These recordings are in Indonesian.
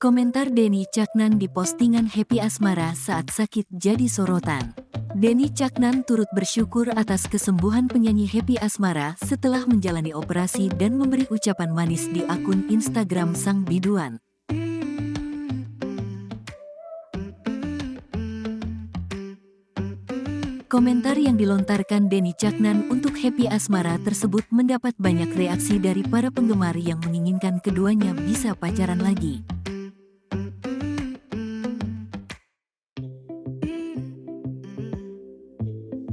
Komentar Denny Caknan di postingan Happy Asmara saat sakit jadi sorotan. Denny Caknan turut bersyukur atas kesembuhan penyanyi Happy Asmara setelah menjalani operasi dan memberi ucapan manis di akun Instagram sang biduan. Komentar yang dilontarkan Denny Caknan untuk Happy Asmara tersebut mendapat banyak reaksi dari para penggemar yang menginginkan keduanya bisa pacaran lagi.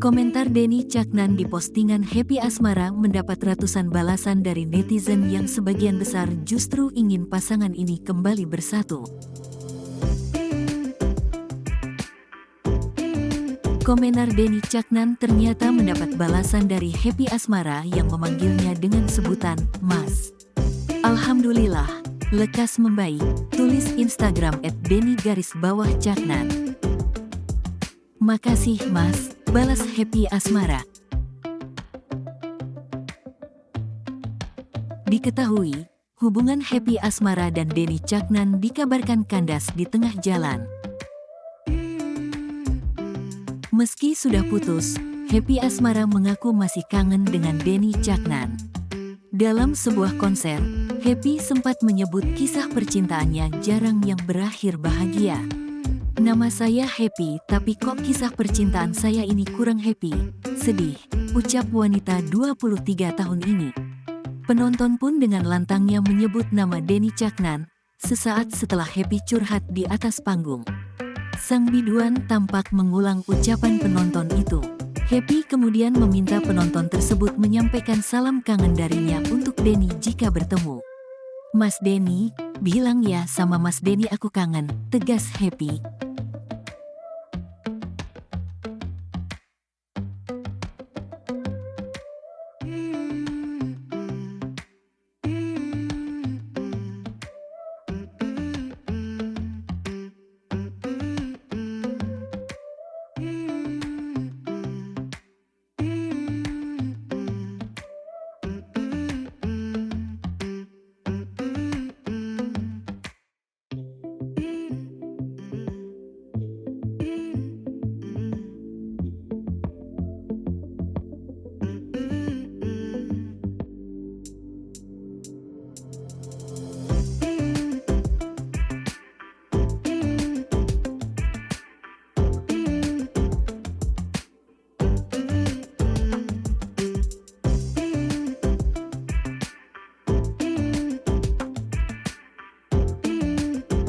Komentar Denny Caknan di postingan Happy Asmara mendapat ratusan balasan dari netizen yang sebagian besar justru ingin pasangan ini kembali bersatu. Komentar Denny Caknan ternyata mendapat balasan dari Happy Asmara yang memanggilnya dengan sebutan Mas. Alhamdulillah, lekas membaik, tulis Instagram @denny_caknan. Makasih Mas, balas Happy Asmara. Diketahui, hubungan Happy Asmara dan Denny Caknan dikabarkan kandas di tengah jalan. Meski sudah putus, Happy Asmara mengaku masih kangen dengan Denny Caknan. Dalam sebuah konser, Happy sempat menyebut kisah percintaannya jarang yang berakhir bahagia. Nama saya Happy, tapi kok kisah percintaan saya ini kurang happy, sedih, ucap wanita 23 tahun ini. Penonton pun dengan lantangnya menyebut nama Denny Caknan, sesaat setelah Happy curhat di atas panggung. Sang biduan tampak mengulang ucapan penonton itu. Happy kemudian meminta penonton tersebut menyampaikan salam kangen darinya untuk Denny jika bertemu. Mas Denny, bilang ya sama Mas Denny aku kangen, tegas Happy.